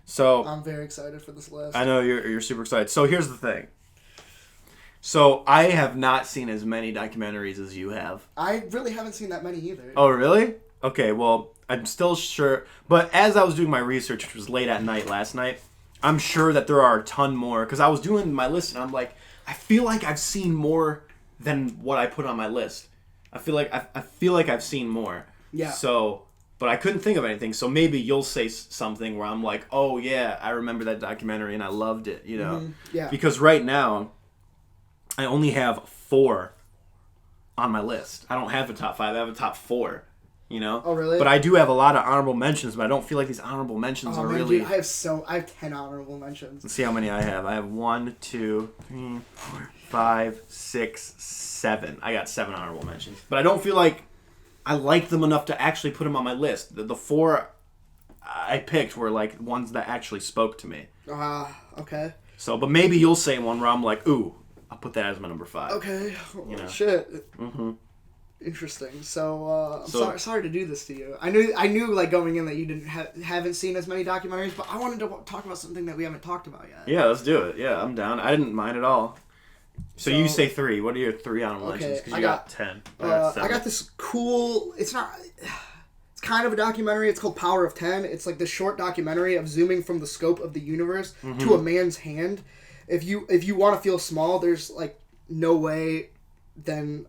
So I'm very excited for this list. I know you're super excited. So here's the thing. So I have not seen as many documentaries as you have. I really haven't seen that many either. Oh, really? Okay, well, I'm still sure. But as I was doing my research, which was late at night last night, I'm sure that there are a ton more. Because I was doing my list, and I'm like, I feel like I've seen more than what I put on my list. I feel like I've seen more. Yeah. So, but I couldn't think of anything. So maybe you'll say something where I'm like, oh, yeah, I remember that documentary, and I loved it, you know? Mm-hmm. Yeah. Because right now, I only have 4 on my list. I don't have a top 5. I have a top 4. You know? Oh, really? But I do have a lot of honorable mentions, but I don't feel like these honorable mentions are really... Dude, I have 10 honorable mentions. Let's see how many I have. I have 1, 2, 3, 4, 5, 6, 7. I got 7 honorable mentions. But I don't feel like I like them enough to actually put them on my list. The 4 I picked were like ones that actually spoke to me. Okay. So, but maybe you'll say one where I'm like, ooh, I'll put that as my number 5. Okay. You know? Shit. Mm-hmm. Interesting. So, I'm sorry to do this to you. I knew like going in that you haven't seen as many documentaries, but I wanted to talk about something that we haven't talked about yet. Yeah, let's do it. Yeah, I'm down. I didn't mind at all. So you say 3. What are your 3 honorable mentions? Because you got 10. I got this cool... It's kind of a documentary. It's called Power of 10. It's like the short documentary of zooming from the scope of the universe to a man's hand. If you want to feel small, there's like no way then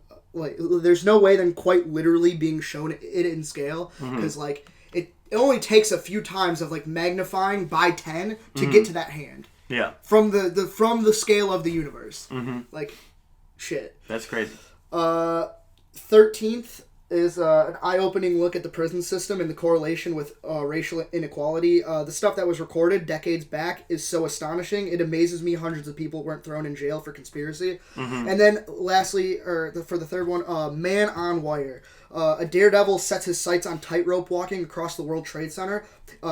quite literally being shown it in scale, because like it only takes a few times of like magnifying by 10 to get to that hand. Yeah. From the scale of the universe. Like shit. That's crazy. 13th is an eye-opening look at the prison system and the correlation with racial inequality. The stuff that was recorded decades back is so astonishing. It amazes me hundreds of people weren't thrown in jail for conspiracy. And then lastly, for the third one, Man on Wire. A daredevil sets his sights on tightrope walking across the World Trade Center.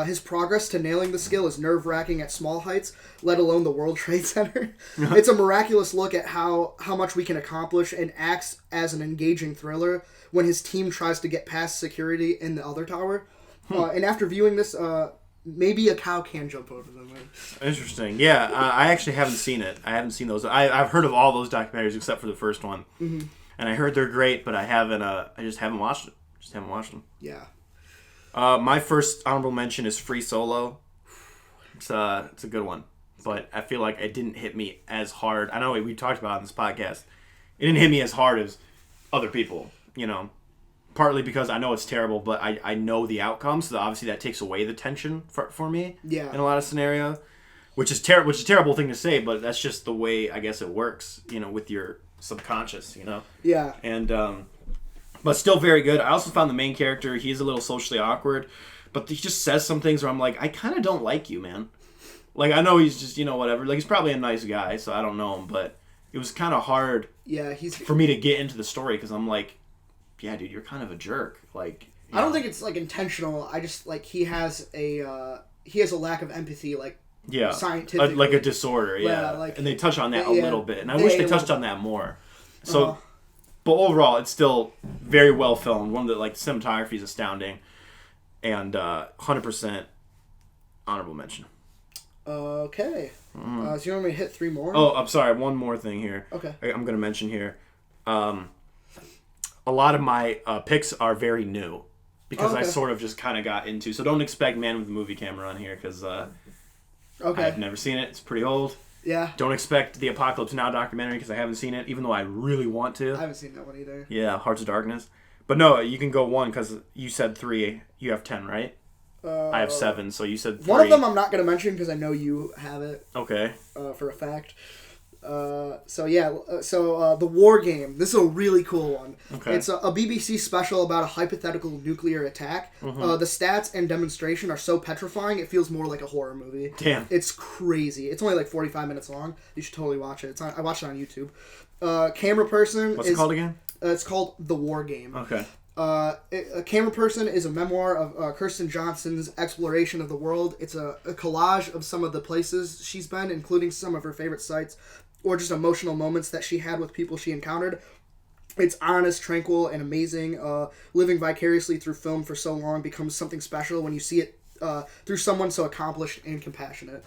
His progress to nailing the skill is nerve-wracking at small heights, let alone the World Trade Center. It's a miraculous look at how much we can accomplish, and acts as an engaging thriller when his team tries to get past security in the other tower. And after viewing this, maybe a cow can jump over them. Interesting. Yeah, I actually haven't seen it. I haven't seen those. I've heard of all those documentaries except for the first one. And I heard they're great, but I haven't. I just haven't watched it. Yeah. My first honorable mention is Free Solo. It's a good one, but I feel like it didn't hit me as hard. I know we talked about it on this podcast. It didn't hit me as hard as other people. You know, partly because I know it's terrible, but I know the outcome, so obviously that takes away the tension for me. Yeah. In a lot of scenarios, which is a terrible thing to say, but that's just the way I guess it works. You know, with your subconscious. You know. Yeah. And but still very good. I also found the main character, he's a little socially awkward, but he just says some things where I'm like, I kind of don't like you, man. Like, I know he's just, whatever. Like, he's probably a nice guy, so I don't know him, but it was kind of hard for me to get into the story, because I'm like, yeah, dude, you're kind of a jerk. Like, I don't think it's, like, intentional. I just, like, he has a lack of empathy, like, scientifically. Like a disorder, and they touch on that a little bit, and I wish they touched on that more. So... But overall, it's still very well filmed. One of the cinematography is astounding, and 100% honorable mention. Okay. So you want me to hit 3 more? Oh, I'm sorry. One more thing here. Okay. I'm going to mention here. A lot of my picks are very new because I sort of just kind of got into. So don't expect Man with the Movie Camera on here because I've never seen it. It's pretty old. Yeah. Don't expect the Apocalypse Now documentary because I haven't seen it, even though I really want to. I haven't seen that one either. Yeah, Hearts of Darkness. But no, you can go 1 because you said 3. You have 10, right? I have 7, so you said 3. One of them I'm not going to mention because I know you have it. Okay. For a fact. The War Game. This is a really cool one. Okay. It's a BBC special about a hypothetical nuclear attack. The stats and demonstration are so petrifying, it feels more like a horror movie. Damn. It's crazy. It's only 45 minutes long. You should totally watch it. I watched it on YouTube. Camera person. What's it called again? It's called The War Game. Okay. A Camera Person is a memoir of Kirsten Johnson's exploration of the world. It's a collage of some of the places she's been, including some of her favorite sites, or just emotional moments that she had with people she encountered. It's honest, tranquil, and amazing. Living vicariously through film for so long becomes something special when you see it through someone so accomplished and compassionate.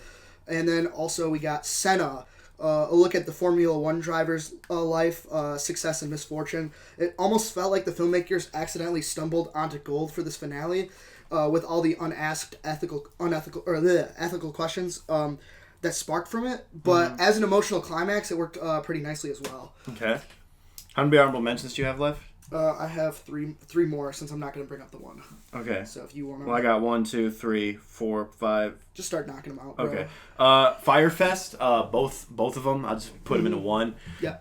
And then also we got Senna, a look at the Formula One driver's life, success and misfortune. It almost felt like the filmmakers accidentally stumbled onto gold for this finale, with all the ethical questions that sparked from it. But as an emotional climax, it worked pretty nicely as well. Okay. How many honorable mentions do you have left? I have three more since I'm not going to bring up the one. Okay. So if you want to... Well, I got 1, 2, 3, 4, 5. Just start knocking them out, bro. Okay. Firefest, both of them. I'll just put them into one. Yeah.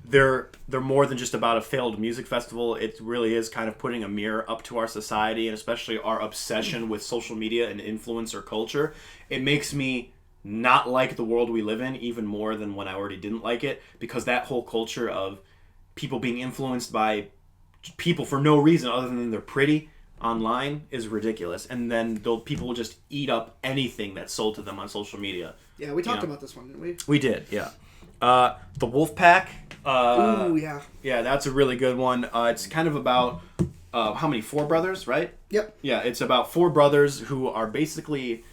They're more than just about a failed music festival. It really is kind of putting a mirror up to our society, and especially our obsession with social media and influencer culture. It makes me not like the world we live in even more than when I already didn't like it, because that whole culture of people being influenced by people for no reason other than they're pretty online is ridiculous. And then people will just eat up anything that's sold to them on social media. Yeah, we talked about this one, didn't we? We did, yeah. The Wolfpack. Ooh, yeah. Yeah, that's a really good one. It's kind of about, how many? 4 brothers, right? Yep. Yeah, it's about 4 brothers who are basically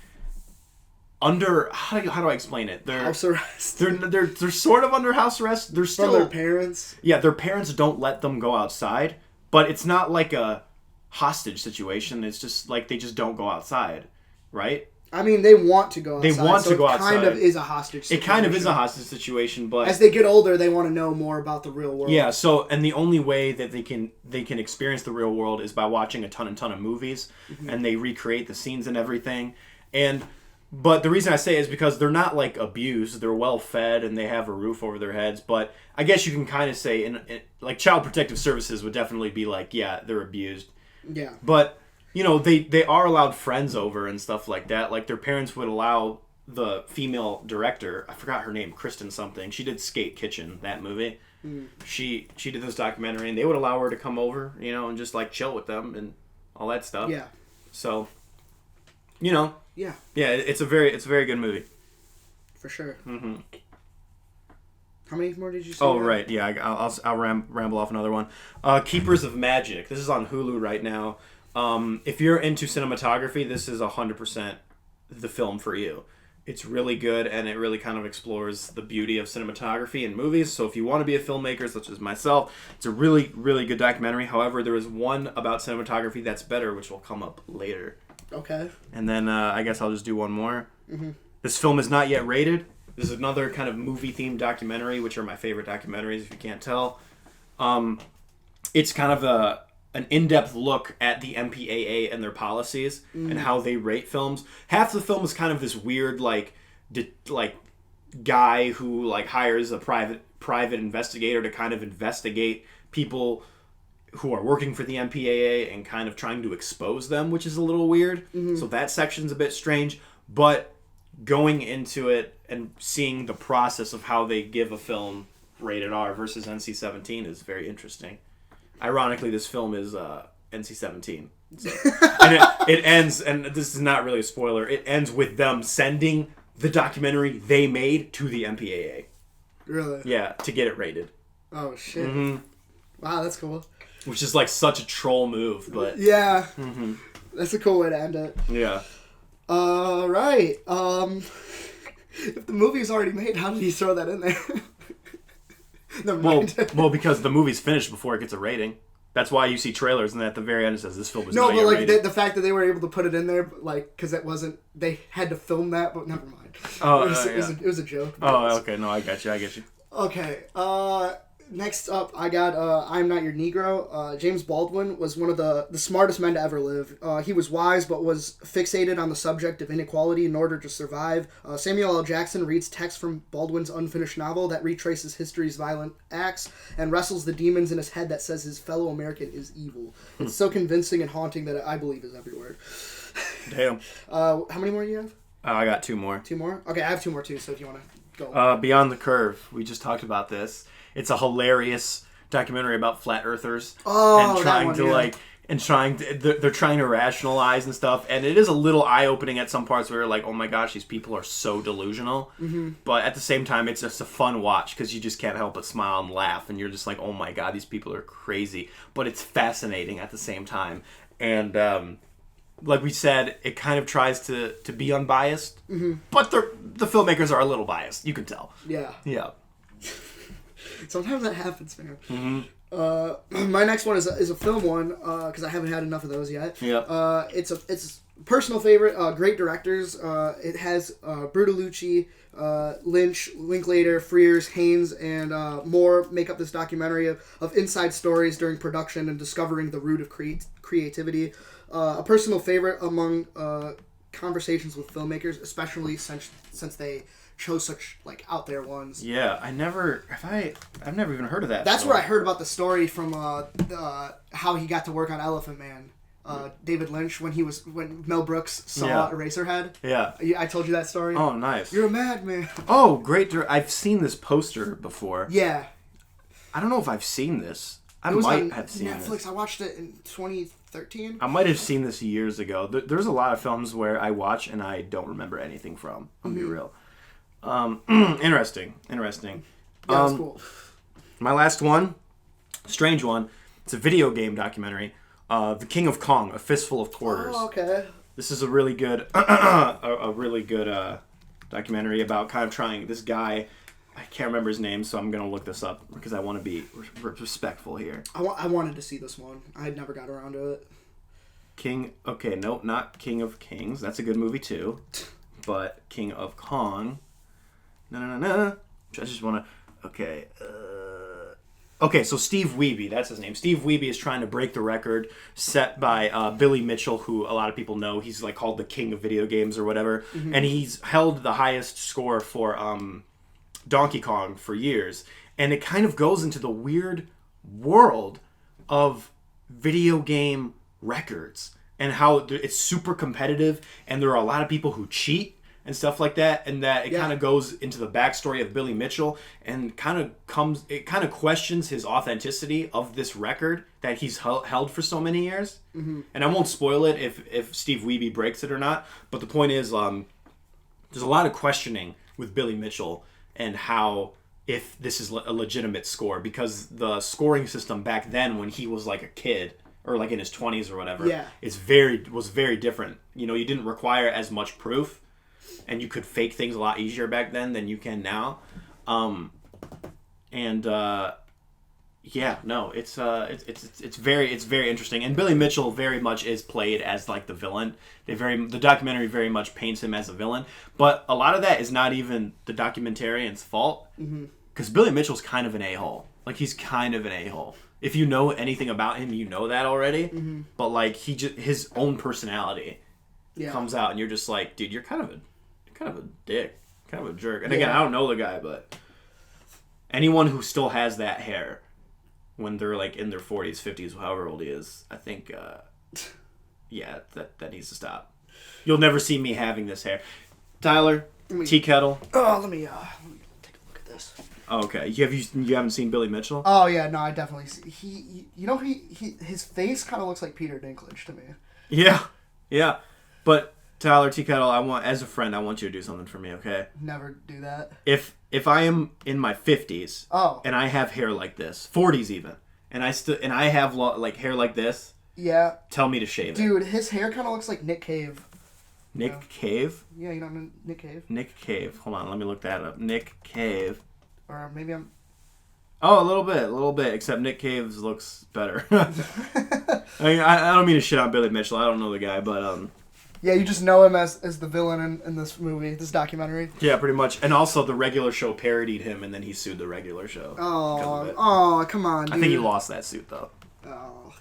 under, how do I explain it? They're house arrest. They're sort of under house arrest. They're still from their parents. Yeah, their parents don't let them go outside, but it's not like a hostage situation. It's just like they just don't go outside, right? I mean, they want to go outside. They want to go outside. It kind of is a hostage situation. It kind of is a hostage situation, but as they get older, they want to know more about the real world. Yeah, so, and the only way that they can experience the real world is by watching a ton of movies, and they recreate the scenes and everything. But the reason I say it is because they're not, like, abused. They're well fed and they have a roof over their heads. But I guess you can kind of say, like, Child Protective Services would definitely be like, yeah, they're abused. Yeah. But, you know, they are allowed friends over and stuff like that. Like, their parents would allow the female director, I forgot her name, Kristen something. She did Skate Kitchen, that movie. She did this documentary, and they would allow her to come over, you know, and just, like, chill with them and all that stuff. Yeah. So, you know. Yeah. Yeah, it's a very good movie. For sure. Mm-hmm. How many more did you say? Oh, right. Yeah, I'll ramble off another one. Keepers of Magic. This is on Hulu right now. If you're into cinematography, this is 100% the film for you. It's really good, and it really kind of explores the beauty of cinematography in movies. So if you want to be a filmmaker, such as myself, it's a really, really good documentary. However, there is one about cinematography that's better, which will come up later. Okay. And then I guess I'll just do one more. Mm-hmm. This film is not yet rated. This is another kind of movie-themed documentary, which are my favorite documentaries, if you can't tell. It's kind of an in-depth look at the MPAA and their policies and how they rate films. Half the film is kind of this weird, like guy who like hires a private investigator to kind of investigate people who are working for the MPAA and kind of trying to expose them, which is a little weird. Mm-hmm. So that section's a bit strange. But going into it and seeing the process of how they give a film rated R versus NC-17 is very interesting. Ironically, this film is NC-17. So, and it ends, and this is not really a spoiler, it ends with them sending the documentary they made to the MPAA. Really? Yeah, to get it rated. Oh, shit. Mm-hmm. Wow, that's cool. Which is like such a troll move, but... Yeah. Mm-hmm. That's a cool way to end it. Yeah. Right. If the movie's already made, how did he throw that in there? Never mind. Well, because the movie's finished before it gets a rating. That's why you see trailers, and at the very end it says this film is not yet rated. No, but the fact that they were able to put it in there, like, because it wasn't... They had to film that, but never mind. Oh, it was a joke. Oh, okay. No, I get you. Okay. Next up, I got I'm Not Your Negro. James Baldwin was one of the smartest men to ever live. He was wise, but was fixated on the subject of inequality in order to survive. Samuel L. Jackson reads text from Baldwin's unfinished novel that retraces history's violent acts and wrestles the demons in his head that says his fellow American is evil. It's so convincing and haunting that I believe is every word. Damn. How many more do you have? I got 2 more. 2 more? Okay, I have 2 more too, so if you want to go. Beyond the Curve. We just talked about this. It's a hilarious documentary about flat earthers and trying they're trying to rationalize and stuff, and it is a little eye-opening at some parts where you're like, oh my gosh, these people are so delusional. Mm-hmm. But at the same time, it's just a fun watch because you just can't help but smile and laugh, and you're just like, oh my god, these people are crazy. But it's fascinating at the same time, and like we said, it kind of tries to be unbiased, but the filmmakers are a little biased. You can tell. Yeah. Yeah. Sometimes that happens, man. Mm-hmm. My next one is a film one because I haven't had enough of those yet. Yeah. It's a personal favorite. Great directors. It has Bertolucci, Lynch, Linklater, Frears, Haynes, and more make up this documentary of inside stories during production and discovering the root of creativity. A personal favorite among conversations with filmmakers, especially since they chose such like out there ones. Yeah, I've never even heard of that. That's where I heard about the story from how he got to work on Elephant Man. David Lynch when Mel Brooks saw Eraserhead. Yeah. I told you that story. Oh, nice. You're a madman. Oh, great! I've seen this poster before. Yeah. I don't know if I've seen this. I might have seen Netflix. this. I watched it in 2013. I might have seen this years ago. There's a lot of films where I watch and I don't remember anything from. I'll be real. Interesting. Yeah, that's cool. My last one, strange one. It's a video game documentary. The King of Kong, A Fistful of Quarters. Oh, okay. This is a really good, documentary about kind of trying this guy. I can't remember his name, so I'm gonna look this up because I want to be respectful here. I wanted to see this one. I never got around to it. Okay, no, not King of Kings. That's a good movie too, but King of Kong. No. I just want to. Okay. Okay, so Steve Wiebe, that's his name. Steve Wiebe is trying to break the record set by Billy Mitchell, who a lot of people know. He's like called the king of video games or whatever. Mm-hmm. And he's held the highest score for Donkey Kong for years. And it kind of goes into the weird world of video game records and how it's super competitive and there are a lot of people who cheat and stuff like that, and that it kind of goes into the backstory of Billy Mitchell and it kind of questions his authenticity of this record that he's held for so many years. Mm-hmm. And I won't spoil it if Steve Wiebe breaks it or not, but the point is there's a lot of questioning with Billy Mitchell and how if this is a legitimate score, because the scoring system back then when he was like a kid or like in his 20s or whatever was very different. You know, you didn't require as much proof. And you could fake things a lot easier back then than you can now, it's very interesting. And Billy Mitchell very much is played as like the villain. The documentary very much paints him as a villain, but a lot of that is not even the documentarian's fault, because Billy Mitchell's kind of an a-hole. Like he's kind of an a-hole. If you know anything about him, you know that already. Mm-hmm. But like his own personality comes out, and you're just like, dude, you're kind of a dick, kind of a jerk. And again, I don't know the guy, but anyone who still has that hair when they're like in their 40s, 50s, however old he is, I think, that needs to stop. You'll never see me having this hair. Tyler, T-Kettle. Oh, let me take a look at this. Oh, okay, you haven't seen Billy Mitchell? Oh yeah, no, I definitely see. His face kind of looks like Peter Dinklage to me. Yeah, but. Tyler, T-Kettle, as a friend, I want you to do something for me, okay? Never do that. If I am in my 50s and I have hair like this, 40s even, and I have like hair like this, tell me to shave it. Dude, his hair kind of looks like Nick Cave. Nick Cave? Yeah, you know Nick Cave? Nick Cave. Hold on, let me look that up. Nick Cave. Or maybe I'm... Oh, a little bit, except Nick Cave's looks better. I don't mean to shit on Billy Mitchell. I don't know the guy, but... Yeah, you just know him as the villain in this movie, this documentary. Yeah, pretty much. And also, the regular show parodied him, and then he sued the regular show. Oh, come on, dude. I think he lost that suit, though. Oh.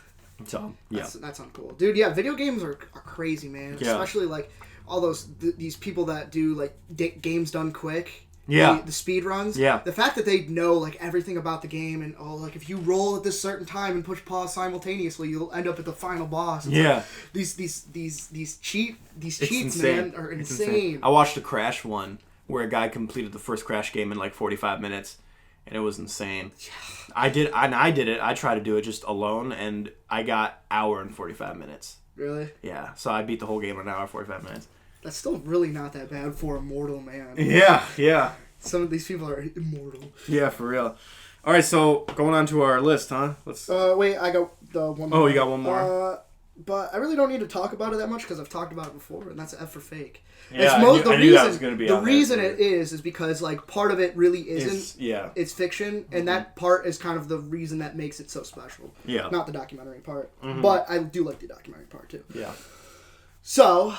So, yeah. That's uncool. Dude, yeah, video games are crazy, man. Yeah. Especially, like, all these people that do, like, games done quick. Yeah. The speed runs. Yeah. The fact that they know, like, everything about the game and, like, if you roll at this certain time and push pause simultaneously, you'll end up at the final boss. It's like, these cheats, man, are insane. I watched a Crash one where a guy completed the first Crash game in, like, 45 minutes, and it was insane. I did it. I tried to do it just alone, and I got hour and 45 minutes. Really? Yeah. So I beat the whole game in an hour and 45 minutes. That's still really not that bad for a mortal man. Yeah. Some of these people are immortal. Yeah, for real. All right, so going on to our list, huh? Let's. Wait, I got the one more. Oh, you got one more? But I really don't need to talk about it that much because I've talked about it before, and that's F for Fake. Yeah, I knew that was going to be the on reason there. it is because like part of it really isn't. It's fiction, and that part is kind of the reason that makes it so special. Yeah. Not the documentary part, but I do like the documentary part too. Yeah. So,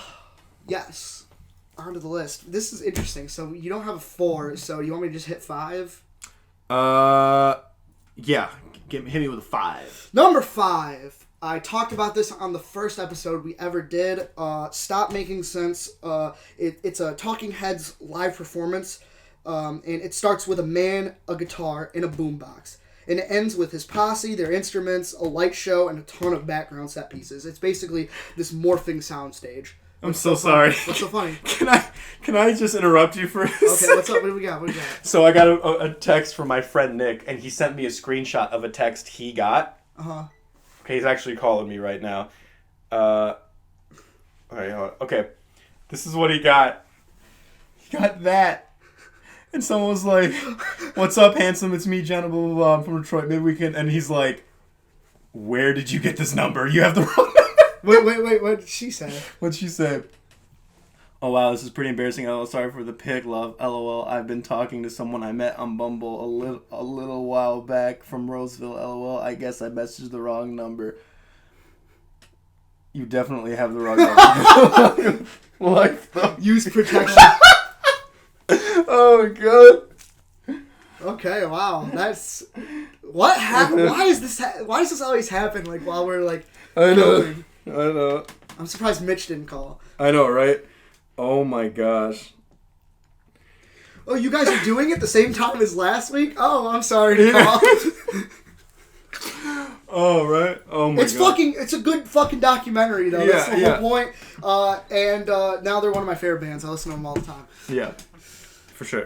yes, onto the list. This is interesting. So you don't have a 4, so you want me to just hit 5? Yeah. Hit me with a 5. Number 5. I talked about this on the first episode we ever did. Stop Making Sense. It's a Talking Heads live performance, and it starts with a man, a guitar, and a boombox. And it ends with his posse, their instruments, a light show, and a ton of background set pieces. It's basically this morphing soundstage. I'm so sorry. What's so funny? Can I just interrupt you for a second? Okay, what's up? What do we got? So I got a text from my friend Nick, and he sent me a screenshot of a text he got. Uh-huh. Okay, he's actually calling me right now. Alright, hold on. Okay, this is what he got. He got that. And someone was like, "What's up, handsome? It's me, Jenna, blah, blah, blah. I'm from Detroit. Maybe we can..." And he's like, "Where did you get this number? You have the wrong number." Wait. What did she say? What'd she say? "Oh, wow, this is pretty embarrassing. Oh, sorry for the pic, love. LOL. I've been talking to someone I met on Bumble a little while back from Roseville. LOL. I guess I messaged the wrong number." You definitely have the wrong number. Like, Use protection. Oh, my God. Okay, wow. That's... What happened? Why does this always happen, like, while we're, like... I know. Going? I know. I'm surprised Mitch didn't call. I know, right? Oh, my gosh. Oh, you guys are doing it the same time as last week? Oh, I'm sorry to call. Oh, right? Oh, my God. It's a good fucking documentary, though. That's the whole point. And now they're one of my favorite bands. I listen to them all the time. Yeah. For sure.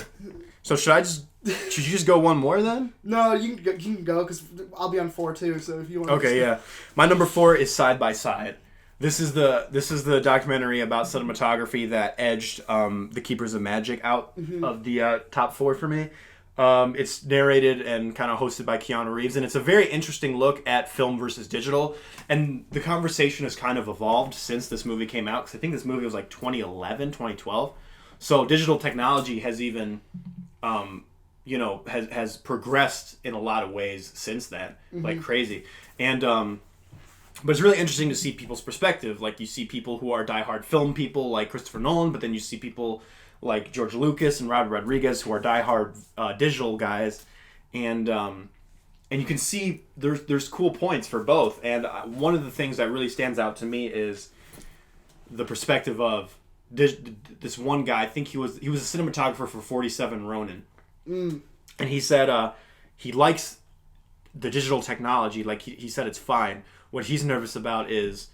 So should you just go one more then? No, you can go because I'll be on 4 too. So if you want. Okay, yeah. My number 4 is Side by Side. This is the documentary about cinematography that edged The Keepers of Magic out of the top 4 for me. It's narrated and kind of hosted by Keanu Reeves, and it's a very interesting look at film versus digital. And the conversation has kind of evolved since this movie came out, because I think this movie was like 2011, 2012. So digital technology has even, has progressed in a lot of ways since then, like crazy. And but it's really interesting to see people's perspective. Like, you see people who are diehard film people, like Christopher Nolan, but then you see people like George Lucas and Robert Rodriguez, who are diehard digital guys, and you can see there's cool points for both. And one of the things that really stands out to me is the perspective of this one guy. I think he was a cinematographer for 47 Ronin, and he said he likes the digital technology. Like he said, it's fine. What he's nervous about is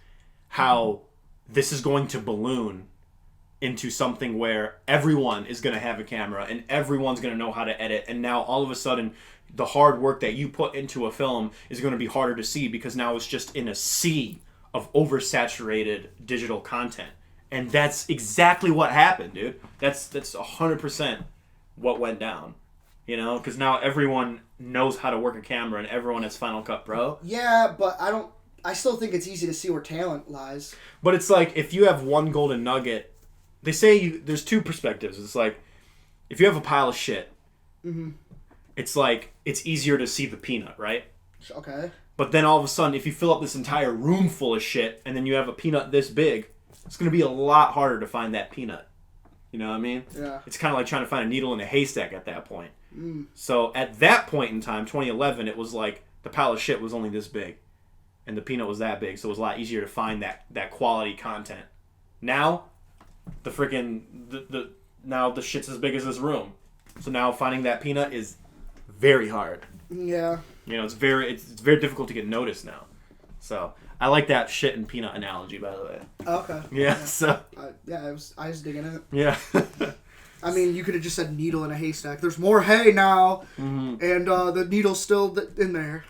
how this is going to balloon into something where everyone is going to have a camera and everyone's going to know how to edit, and now all of a sudden the hard work that you put into a film is going to be harder to see because now it's just in a sea of oversaturated digital content. And that's exactly what happened, dude. That's 100% what went down, because now everyone knows how to work a camera and everyone has Final Cut Pro. Yeah, but I still think it's easy to see where talent lies. But it's like, if you have one golden nugget, they say there's 2 perspectives. It's like, if you have a pile of shit, it's like, it's easier to see the peanut, right? Okay. But then all of a sudden, if you fill up this entire room full of shit, and then you have a peanut this big, it's going to be a lot harder to find that peanut. You know what I mean? Yeah. It's kind of like trying to find a needle in a haystack at that point. So at that point in time, 2011, it was like the pile of shit was only this big, and the peanut was that big, so it was a lot easier to find that quality content. Now, now the shit's as big as this room, so now finding that peanut is very hard. Yeah. It's very difficult to get noticed now. So I like that shit and peanut analogy, by the way. Okay. Yeah. So. I was digging it. Yeah. I mean, you could have just said needle in a haystack. There's more hay now, and the needle's still in there.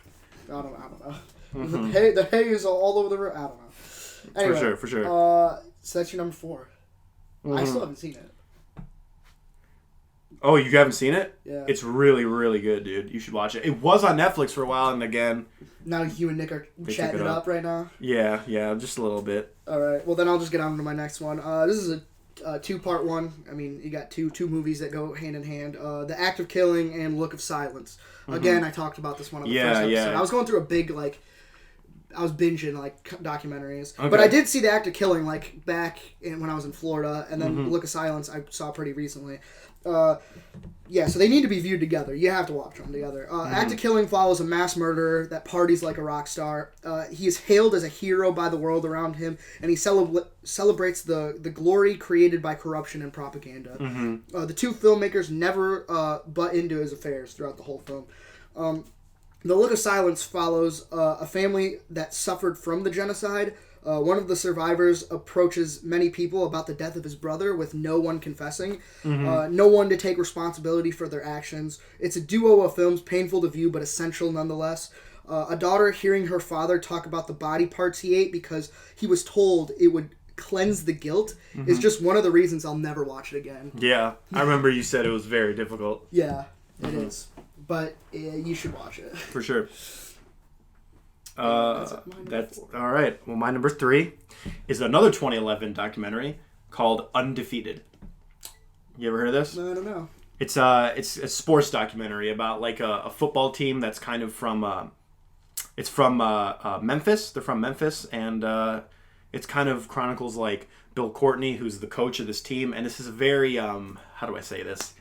I don't know. The hay is all over the room. I don't know. Anyway, For sure. So that's your number 4. I still haven't seen it. Oh, you haven't seen it? Yeah. It's really, really good, dude. You should watch it. It was on Netflix for a while, and again... Now you and Nick are chatting it up right now? Yeah, just a little bit. Alright, well then I'll just get on to my next one. This is a two-part one. I mean, you got two movies that go hand in hand. The Act of Killing and Look of Silence. Again, I talked about this one on the first episode. Yeah. I was going through a big, I was binging, documentaries. Okay. But I did see The Act of Killing, back when I was in Florida, and then Look of Silence I saw pretty recently. Yeah, so they need to be viewed together. You have to watch them together. Act of Killing follows a mass murderer that parties like a rock star. He is hailed as a hero by the world around him, and he celebrates the glory created by corruption and propaganda. The two filmmakers never butt into his affairs throughout the whole film. The Look of Silence follows a family that suffered from the genocide. One of the survivors approaches many people about the death of his brother with no one confessing, no one to take responsibility for their actions. It's a duo of films, painful to view but essential nonetheless. A daughter hearing her father talk about the body parts he ate because he was told it would cleanse the guilt is just one of the reasons I'll never watch it again. Yeah, I remember you said it was very difficult. Yeah, it is. But you should watch it. For sure. That's all right. Well, my number 3 is another 2011 documentary called Undefeated. You ever heard of this? No, I don't know. It's a sports documentary about a football team that's kind of from Memphis. They're from Memphis, and it's kind of chronicles Bill Courtney, who's the coach of this team, and this is a very how do I say this,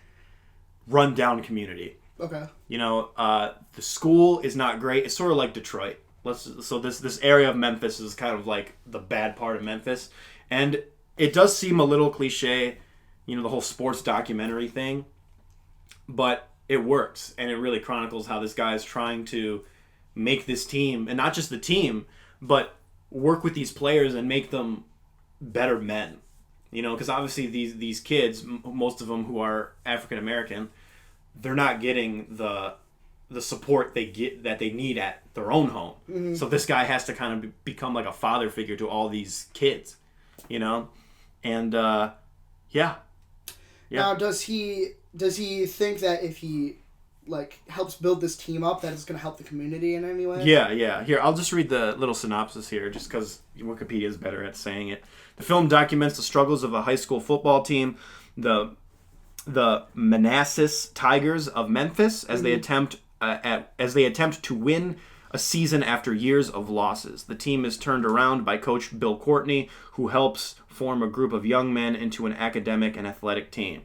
run down community. Okay. The school is not great. It's sort of like Detroit. So this area of Memphis is kind of like the bad part of Memphis, and it does seem a little cliche, the whole sports documentary thing, but it works, and it really chronicles how this guy is trying to make this team, and not just the team, but work with these players and make them better men. Because obviously these kids, most of them who are African American, they're not getting the support that they need at their own home. Mm-hmm. So this guy has to kind of become like a father figure to all these kids, and yeah. Now, does he think that if he helps build this team up, that it's going to help the community in any way? Yeah. Here, I'll just read the little synopsis here, just because Wikipedia is better at saying it. The film documents the struggles of a high school football team, the Manassas Tigers of Memphis, as they attempt to win a season after years of losses. The team is turned around by coach Bill Courtney, who helps form a group of young men into an academic and athletic team.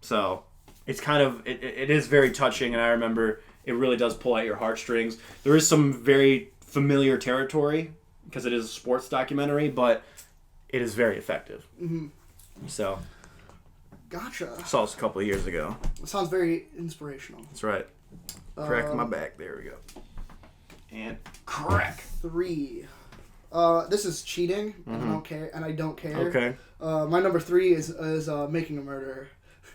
So it's kind of it is very touching, and I remember it really does pull at your heartstrings. There is some very familiar territory because it is a sports documentary, but it is very effective. Mm-hmm. So. Gotcha. Saw this a couple of years ago. It sounds very inspirational. That's right. Crack my back. There we go. And crack. 3. This is cheating, and I don't care. Okay. My number 3 is Making a Murderer.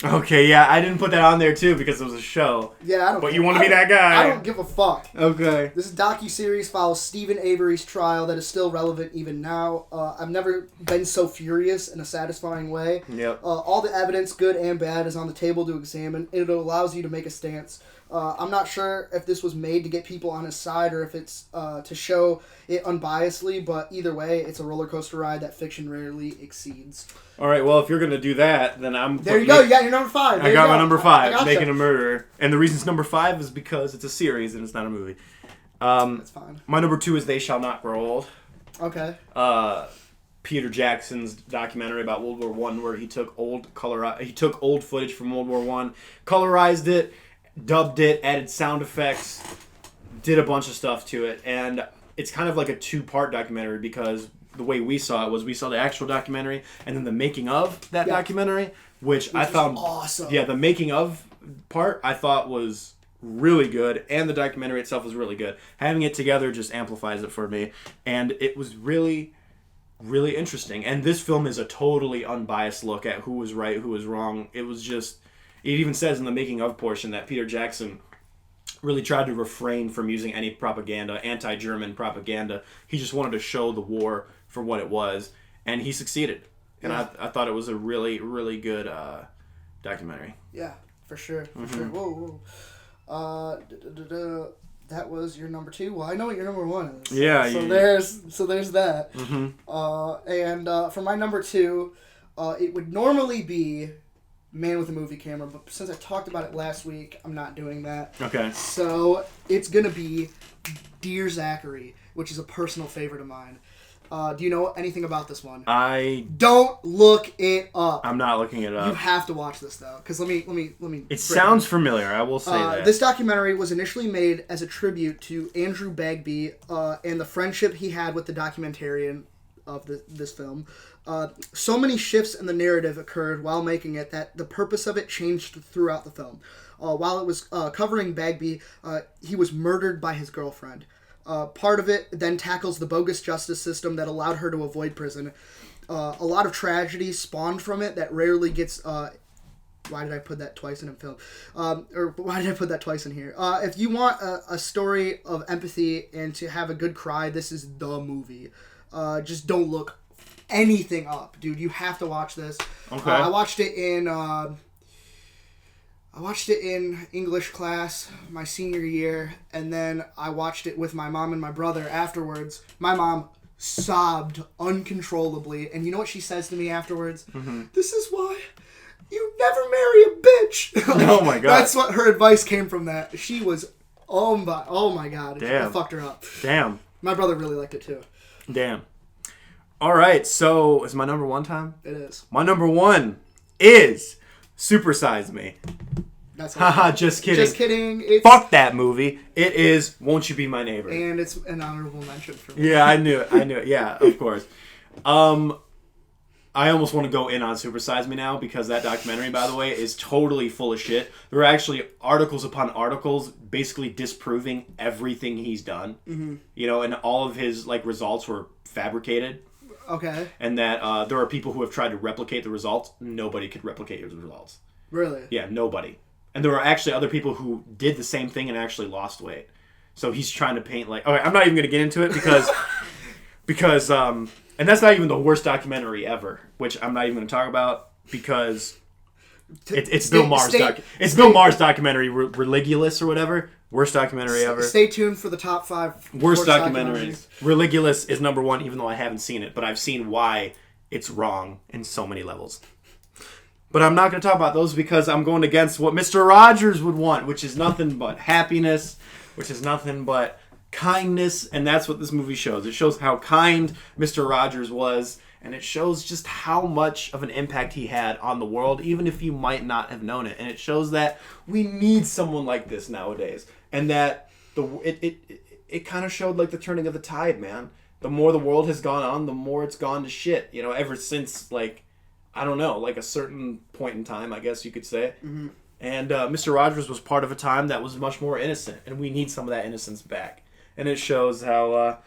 Okay, yeah, I didn't put that on there too because it was a show. Yeah, I don't. But care. You want to be that guy? I don't give a fuck. Okay. This docuseries follows Stephen Avery's trial that is still relevant even now. I've never been so furious in a satisfying way. Yep. All the evidence, good and bad, is on the table to examine. It allows you to make a stance. I'm not sure if this was made to get people on his side or if it's to show it unbiasedly, but either way, it's a roller coaster ride that fiction rarely exceeds. All right, well, if you're going to do that, then I'm... There you go, you got your number 5. I got my number 5, Making a Murderer. And the reason it's number 5 is because it's a series and it's not a movie. That's fine. My number 2 is They Shall Not Grow Old. Okay. Peter Jackson's documentary about World War I, where he took old footage from World War I, colorized it, dubbed it, added sound effects, did a bunch of stuff to it, and it's kind of like a 2-part documentary because the way we saw it was we saw the actual documentary and then the making of that documentary, which I found awesome. Yeah, the making of part I thought was really good, and the documentary itself was really good. Having it together just amplifies it for me, and it was really, really interesting. And this film is a totally unbiased look at who was right, who was wrong. It was just... It even says in the making of portion that Peter Jackson really tried to refrain from using any propaganda, anti-German propaganda. He just wanted to show the war for what it was, and he succeeded. And I thought it was a really, really good documentary. Yeah. For sure. Whoa. That was your number 2. Well, I know what your number 1 is. Yeah. So there's that. And for my number 2, it would normally be Man with a Movie Camera, but since I talked about it last week, I'm not doing that. Okay. So it's gonna be Dear Zachary, which is a personal favorite of mine. Do you know anything about this one? Don't look it up. I'm not looking it up. You have to watch this though, because let me. It sounds familiar. I will say that this documentary was initially made as a tribute to Andrew Bagby and the friendship he had with the documentarian of this film. So many shifts in the narrative occurred while making it that the purpose of it changed throughout the film. While it was covering Bagby, he was murdered by his girlfriend. Part of it then tackles the bogus justice system that allowed her to avoid prison. A lot of tragedy spawned from it that rarely gets... why did I put that twice in a film? Or why did I put that twice in here? If you want a story of empathy and to have a good cry, this is the movie. Just don't look anything up, dude. You have to watch this. Okay. I watched it in English class my senior year, and then I watched it with my mom and my brother afterwards. My mom sobbed uncontrollably, and you know what she says to me afterwards? This is why you never marry a bitch. Like, oh my god. That's what her advice came from that. She was, oh my god. Damn. I fucked her up. Damn. My brother really liked it too. Damn. All right, so is my number 1 time? It is. My number 1 is Super Size Me. That's Haha, just kidding. Just kidding. Fuck that movie. It is Won't You Be My Neighbor. And it's an honorable mention for me. Yeah, I knew it. Yeah, of course. I almost want to go in on Super Size Me now because that documentary, by the way, is totally full of shit. There are actually articles upon articles basically disproving everything he's done. You know, and all of his results were fabricated. Okay. And that there are people who have tried to replicate the results. Nobody could replicate his results. Really? Yeah, nobody. And there are actually other people who did the same thing and actually lost weight. So he's trying to paint okay, I'm not even going to get into it because and that's not even the worst documentary ever, which I'm not even going to talk about because it's Bill Maher's Bill Maher's documentary Religulous or whatever. Worst documentary ever. Stay tuned for the top 5 worst documentaries. Religulous is number 1, even though I haven't seen it, but I've seen why it's wrong in so many levels. But I'm not going to talk about those because I'm going against what Mr. Rogers would want, which is nothing but happiness, which is nothing but kindness, and that's what this movie shows. It shows how kind Mr. Rogers was, and it shows just how much of an impact he had on the world, even if you might not have known it. And it shows that we need someone like this nowadays, and that it kind of showed the turning of the tide, man. The more the world has gone on, the more it's gone to shit. You know, ever since I don't know, a certain point in time, I guess you could say. Mm-hmm. And Mr. Rogers was part of a time that was much more innocent, and we need some of that innocence back. And it shows how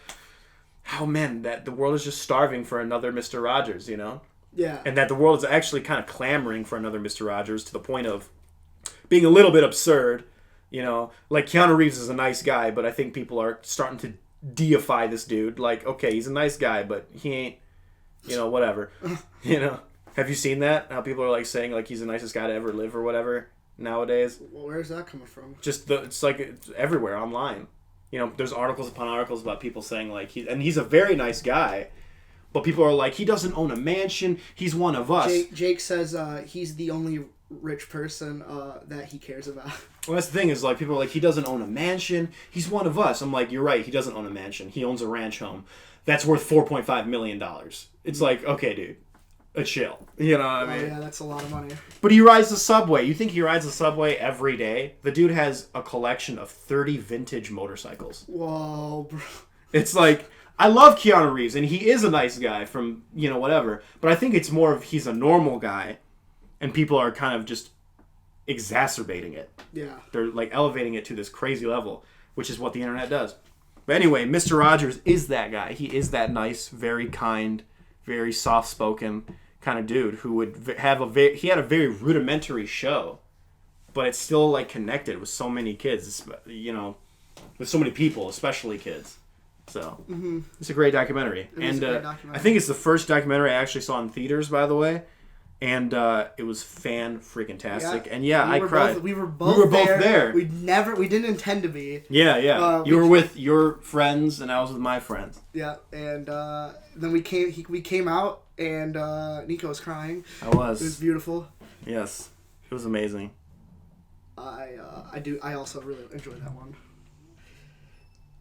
that the world is just starving for another Mr. Rogers, you know? Yeah. And that the world is actually kind of clamoring for another Mr. Rogers to the point of being a little bit absurd, you know? Keanu Reeves is a nice guy, but I think people are starting to deify this dude. Okay, he's a nice guy, but he ain't, whatever. You know? Have you seen that? How people are saying he's the nicest guy to ever live or whatever nowadays? Well, where's that coming from? Just it's everywhere online. You know, there's articles upon articles about people saying he's a very nice guy, but people are he doesn't own a mansion. He's one of us. Jake says he's the only rich person that he cares about. Well, that's the thing is people are he doesn't own a mansion. He's one of us. I'm you're right. He doesn't own a mansion. He owns a ranch home that's worth $4.5 million. It's okay, dude. A chill. You know what I mean? Yeah, that's a lot of money. But he rides the subway. You think he rides the subway every day? The dude has a collection of 30 vintage motorcycles. Whoa, bro. It's I love Keanu Reeves, and he is a nice guy from, whatever. But I think it's more of he's a normal guy, and people are kind of just exacerbating it. Yeah. They're elevating it to this crazy level, which is what the internet does. But anyway, Mr. Rogers is that guy. He is that nice, very kind, very soft-spoken kind of dude who would have he had a very rudimentary show, but it's still connected with so many kids, with so many people, especially kids. So It's a great documentary. It is a great documentary. I think it's the first documentary I actually saw in theaters, by the way. And it was fan-freaking-tastic. Yeah. And I cried. We were both there. We didn't intend to be. Yeah. You were with your friends, and I was with my friends. Yeah, and then we came out, and Nico was crying. I was. It was beautiful. Yes, it was amazing. I also really enjoyed that one.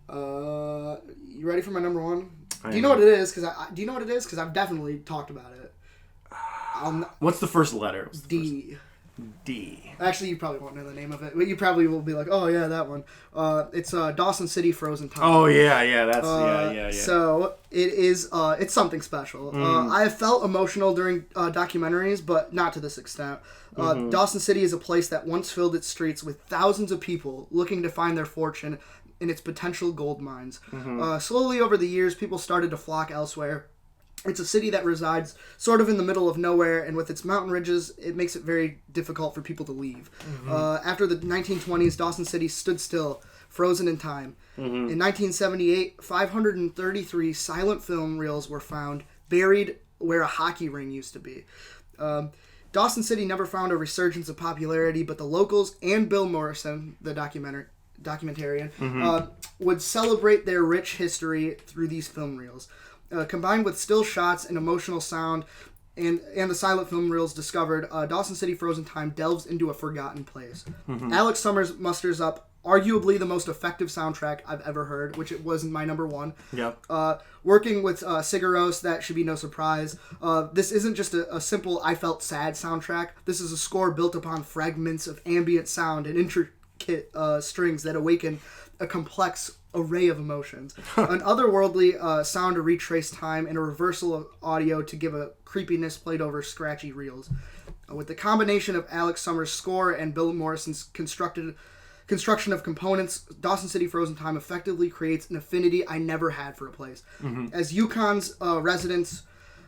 You ready for my number one? Do you know what it is? Because I've definitely talked about it. What's the first letter? D. D. Actually, you probably won't know the name of it, but you probably will be like, "Oh yeah, that one." It's Dawson City Frozen Time. Oh yeah, that's yeah. So it is. It's something special. I have felt emotional during documentaries, but not to this extent. Dawson City is a place that once filled its streets with thousands of people looking to find their fortune in its potential gold mines. Slowly over the years, people started to flock elsewhere. It's a city that resides sort of in the middle of nowhere, and with its mountain ridges, it makes it very difficult for people to leave. After the 1920s, Dawson City stood still, frozen in time. In 1978, 533 silent film reels were found, buried where a hockey ring used to be. Dawson City never found a resurgence of popularity, but the locals and Bill Morrison, the documentarian, would celebrate their rich history through these film reels. Combined with still shots and emotional sound and the silent film reels discovered, Dawson City Frozen Time delves into a forgotten place. Alex Summers musters up arguably the most effective soundtrack I've ever heard, which it was my number one. Yep. Working with Sigaros, that should be no surprise. This isn't just a simple I felt sad soundtrack. This is a score built upon fragments of ambient sound and intricate strings that awaken a complex array of emotions. An otherworldly sound to retrace time, and a reversal of audio to give a creepiness played over scratchy reels. With the combination of Alex Summers' score and Bill Morrison's construction of components, Dawson City Frozen Time effectively creates an affinity I never had for a place. As Yukon's residents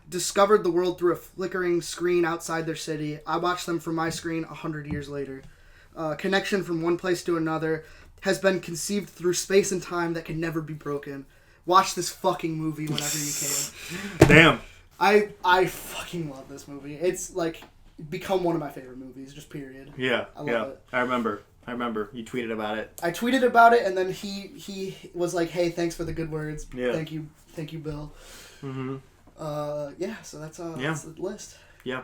discovered the world through a flickering screen outside their city, I watched them from my screen 100 years later. Connection from one place to another has been conceived through space and time that can never be broken. Watch this fucking movie whenever you can. Damn. I fucking love this movie. It's like become one of my favorite movies, just period. Yeah. I love it. I remember. You tweeted about it. I tweeted about it, and then he was like, "Hey, thanks for the good words. Yeah. Thank you, Bill." So that's the list. Yeah.